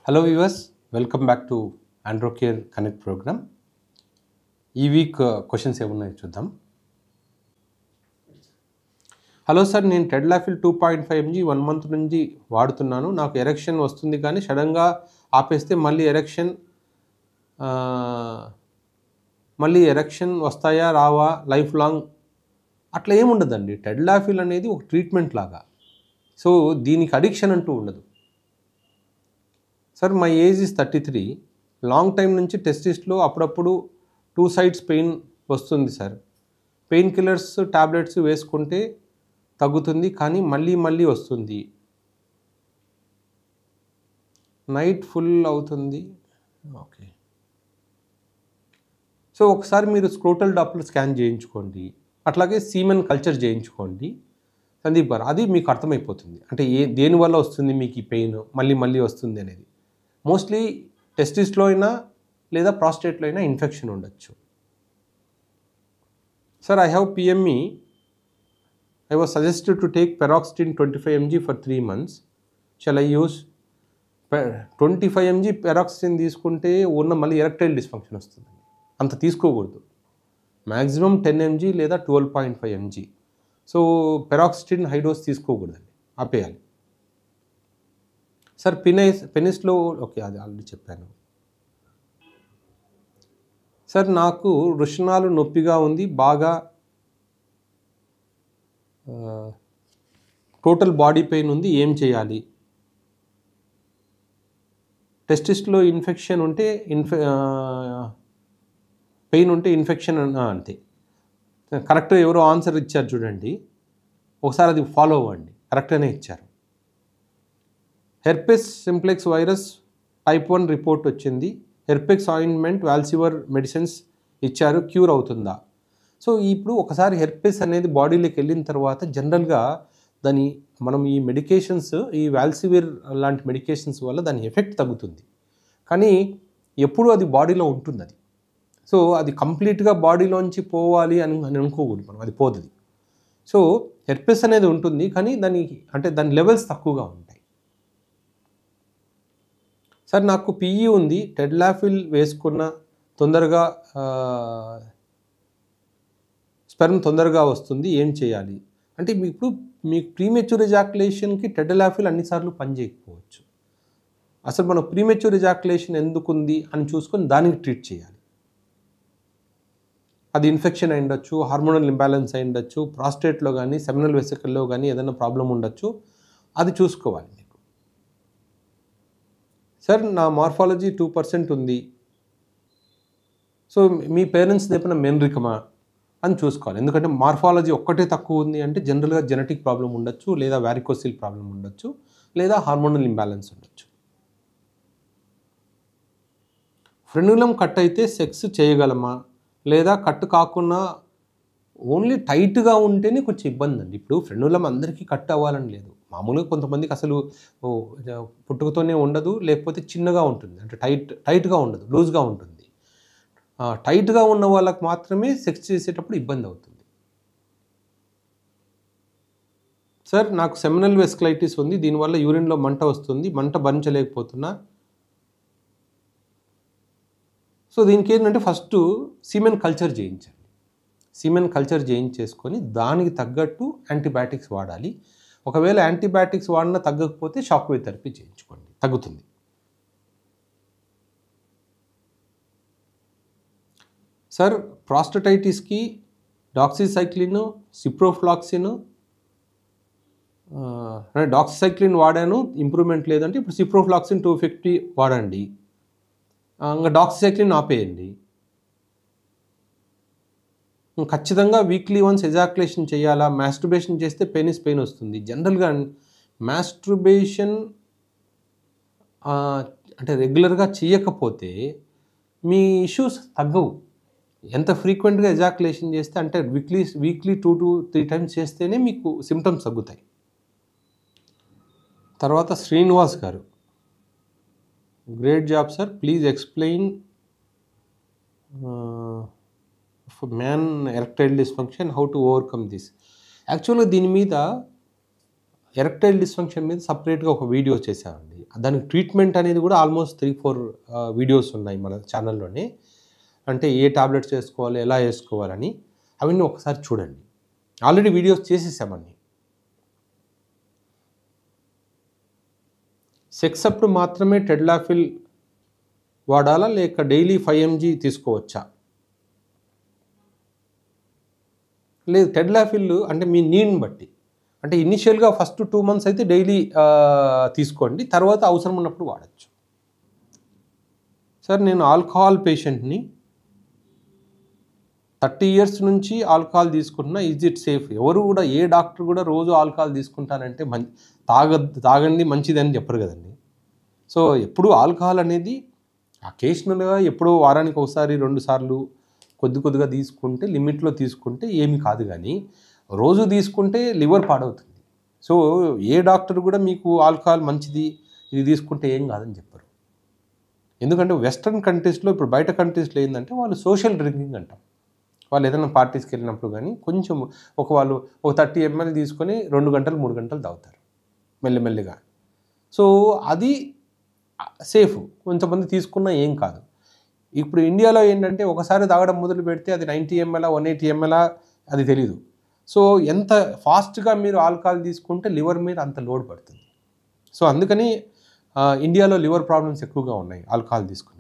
Hello viewers, welcome back to AndroCare Connect program. ఈ week questions ఏమున్నాయో చూద్దాం. Hello sir, నేను టెడ్లాఫిల్ 2.5 mg 1 month నుంచి వాడుతున్నాను. నాకు ఎరెక్షన్ వస్తుంది కానీ సడన్గా ఆపేస్తే మళ్ళీ ఎరెక్షన్ వస్తాయా రావా లైఫ్ లాంగ్ అట్లా ఏముండదండి. టెడ్లాఫిల్ అనేది ఒక ట్రీట్మెంట్ లాగా. సో దీనికి అడిక్షన్ అంటూ ఉండదు. Sir my age is 33. Long time నుంచి టెస్టిస్లో అప్పుడప్పుడు 2 sides పెయిన్ వస్తుంది సార్. పెయిన్ కిల్లర్స్ టాబ్లెట్స్ వేసుకుంటే తగ్గుతుంది కానీ మళ్ళీ వస్తుంది. నైట్ ఫుల్ అవుతుంది. ఓకే, సో ఒకసారి మీరు స్క్రోటల్ డాప్లర్ స్కాన్ చేయించుకోండి, అట్లాగే సీమెన్ కల్చర్ చేయించుకోండి సందీప్ గారు. అది మీకు అర్థమైపోతుంది అంటే దేనివల్ల వస్తుంది మీకు ఈ పెయిన్ మళ్ళీ వస్తుంది అనేది. మోస్ట్లీ టెస్టిస్లో అయినా లేదా ప్రాస్టేట్లో అయినా ఇన్ఫెక్షన్ ఉండొచ్చు. Sir I have PME. I was suggested to take Paroxetine 25 mg for 3 months. Shall I use 25 mg Paroxetine తీసుకుంటే మళ్ళీ ఎరెక్టైల్ డిస్ఫంక్షన్ వస్తుంది. అంత తీసుకోకూడదు. మ్యాక్సిమం 10 mg లేదా 12.5 mg. So Paroxetine high dose తీసుకోకూడదండి, ఆపేయాలి. సార్ పెనిస్లో ఓకే అది ఆల్రెడీ చెప్పాను. సార్ నాకు వృషణాలు నొప్పిగా ఉంది, బాగా టోటల్ బాడీ పెయిన్ ఉంది, ఏం చేయాలి? టెస్టిస్లో ఇన్ఫెక్షన్ ఉంటే పెయిన్ ఉంటే ఇన్ఫెక్షన్ అంతే. కరెక్ట్ ఎవరో ఆన్సర్ ఇచ్చారు చూడండి, ఒకసారి అది ఫాలో అవ్వండి, కరెక్ట్గానే ఇచ్చారు. Herpes simplex virus type 1 report వచ్చింది. హెర్పెక్స్ ఆయింట్మెంట్ వాల్సివర్ మెడిసిన్స్ ఇచ్చారు, క్యూర్ అవుతుందా? సో ఇప్పుడు ఒకసారి హెర్పెస్ అనేది బాడీలోకి వెళ్ళిన తర్వాత జనరల్గా మనం ఈ మెడికేషన్స్, ఈ వాల్సివిర్ లాంటి మెడికేషన్స్ వల్ల దాని ఎఫెక్ట్ తగ్గుతుంది, కానీ ఎప్పుడు అది బాడీలో ఉంటుంది. అది సో అది కంప్లీట్గా బాడీలోంచి పోవాలి అని అనుకోకూడదు మనం, అది పోతుంది. సో హెర్పెస్ అనేది ఉంటుంది కానీ దాని లెవెల్స్ తక్కువగా ఉంటాయి. సార్ నాకు PE ఉంది, టెడ్లాఫిల్ వేసుకున్న తొందరగా స్పెర్మ్ తొందరగా వస్తుంది, ఏం చేయాలి? అంటే మీకు ప్రీమెచ్యూర్ ఎజాక్యులేషన్కి టెడ్లాఫిల్ అన్నిసార్లు పనిచేయకపోవచ్చు. అసలు మనం ప్రీమెచ్యూర్ ఎజాక్యులేషన్ ఎందుకుంది అని చూసుకొని దానికి ట్రీట్ చేయాలి. అది ఇన్ఫెక్షన్ అయి ఉండొచ్చు, హార్మోనల్ ఇంబ్యాలెన్స్ అయి ఉండొచ్చు, ప్రాస్టేట్లో కానీ సెమినల్ వెసికల్లో కానీ ఏదైనా ప్రాబ్లం ఉండొచ్చు, అది చూసుకోవాలి మీకు. సార్ నా మార్ఫాలజీ 2% ఉంది, సో మీ పేరెంట్స్ ఏమైనా మెన్రికమా అని చూసుకోవాలి. ఎందుకంటే మార్ఫాలజీ ఒక్కటే తక్కువ ఉంది అంటే జనరల్గా జెనెటిక్ ప్రాబ్లం ఉండొచ్చు, లేదా వారికోసిల్ ప్రాబ్లం ఉండొచ్చు, లేదా హార్మోనల్ ఇంబ్యాలెన్స్ ఉండొచ్చు. ఫ్రెన్యులం కట్ అయితే సెక్స్ చేయగలమా, లేదా కట్ కాకుండా ఓన్లీ టైట్గా ఉంటేనే కొంచెం ఇబ్బంది అండి. ఇప్పుడు ఫ్రెన్యులం అందరికీ కట్ అవ్వాలని లేదు. మామూలుగా కొంతమందికి అసలు పుట్టుకతోనే ఉండదు, లేకపోతే చిన్నగా ఉంటుంది, అంటే టైట్గా ఉండదు, లూజ్గా ఉంటుంది. టైట్గా ఉన్న వాళ్ళకి మాత్రమే సెక్స్ చేసేటప్పుడు ఇబ్బంది అవుతుంది. సార్ నాకు సెమినల్ వెస్కులైటిస్ ఉంది, దీనివల్ల యూరిన్లో మంట వస్తుంది, మంట భరించలేకపోతున్నా. సో దీనికి ఏంటంటే ఫస్ట్ సీమెన్ కల్చర్ చేయించండి. సీమెన్ కల్చర్ చేయించేసుకొని దానికి తగ్గట్టు యాంటీబయాటిక్స్ వాడాలి. ఒకవేళ యాంటీబయాటిక్స్ వాడినా తగ్గకపోతే షాక్ వేవ్ థెరపీ చేయించుకోండి, తగ్గుతుంది. సార్ ప్రాస్టటైటిస్కి డాక్సిసైక్లిన్, సిప్రోఫ్లాక్సిన్, డాక్సిసైక్లిన్ వాడాను, ఇంప్రూవ్మెంట్ లేదంటే ఇప్పుడు సిప్రోఫ్లాక్సిన్ 250 వాడండి, ఇంకా డాక్సిసైక్లిన్ ఆపేయండి. ఖచ్చితంగా వీక్లీ వన్స్ ఎజాక్యులేషన్ చేయాలా? మాస్టర్బేషన్ చేస్తే పెయిన్ వస్తుంది. జనరల్గా మాస్టర్బేషన్ అంటే రెగ్యులర్గా చేయకపోతే మీ ఇష్యూస్ తగ్గవు. ఎంత ఫ్రీక్వెంట్గా ఎజాక్యులేషన్ చేస్తే అంటే వీక్లీ 2 to 3 times చేస్తేనే మీకు సిమ్టమ్స్ తగ్గుతాయి. తర్వాత శ్రీనివాస్ గారు, great job sir, please explain man erectile dysfunction, how to overcome this. యాక్చువల్గా దీని మీద ఎరెక్టైల్ డిస్ఫంక్షన్ మీద సపరేట్గా ఒక వీడియో చేశామండి. దానికి ట్రీట్మెంట్ అనేది కూడా ఆల్మోస్ట్ 3-4 వీడియోస్ ఉన్నాయి మన ఛానల్లోనే. అంటే ఏ టాబ్లెట్స్ వేసుకోవాలి, ఎలా వేసుకోవాలని అవన్నీ ఒకసారి చూడండి. Already videos చేసేసామని. సెక్స్ అప్పుడు మాత్రమే టెడ్లాఫిల్ వాడాలా, లేక డైలీ 5 mg తీసుకోవచ్చా? లేదు, టెడ్లాఫిల్ అంటే మీ నీడ్ని బట్టి. అంటే ఇనిషియల్గా ఫస్ట్ 2 months అయితే డైలీ తీసుకోండి, తర్వాత అవసరం ఉన్నప్పుడు వాడచ్చు. సార్, నేను ఆల్కహాల్ పేషెంట్ని, 30 years నుంచి ఆల్కహాల్ తీసుకుంటున్నా, ఈజ్ ఇట్ సేఫ్? ఎవరు కూడా, ఏ డాక్టర్ కూడా రోజు ఆల్కహాల్ తీసుకుంటానంటే తాగండి మంచిదని చెప్పరు కదండి. సో ఎప్పుడు ఆల్కహాల్ అనేది అకేషనల్గా, ఎప్పుడో వారానికి ఒకసారి 2 సార్లు కొద్దిగా తీసుకుంటే, లిమిట్లో తీసుకుంటే ఏమి కాదు, కానీ రోజు తీసుకుంటే లివర్ పాడవుతుంది. సో ఏ డాక్టర్ కూడా మీకు ఆల్కహాల్ మంచిది, ఇది తీసుకుంటే ఏం కాదని చెప్పరు. ఎందుకంటే వెస్ట్రన్ కంట్రీస్లో, ఇప్పుడు బయట కంట్రీస్లో ఏంటంటే వాళ్ళు సోషల్ డ్రింకింగ్ అంటాం. వాళ్ళు ఏదైనా పార్టీస్కి వెళ్ళినప్పుడు కానీ కొంచెం వాళ్ళు ఒక 30 ml తీసుకొని 2 గంటలు 3 గంటలు తాగుతారు మెల్లిమెల్లిగా. సో అది సేఫ్, కొంతమంది తీసుకున్నా ఏం కాదు. ఇప్పుడు ఇండియాలో ఏంటంటే ఒకసారి తాగడం మొదలు పెడితే అది 90 ml 180 ml అది తెలీదు. సో ఎంత ఫాస్ట్గా మీరు ఆల్కహాల్ తీసుకుంటే లివర్ మీద అంత లోడ్ పడుతుంది. సో అందుకని ఇండియాలో లివర్ ప్రాబ్లమ్స్ ఎక్కువగా ఉన్నాయి ఆల్కహాల్ తీసుకుని.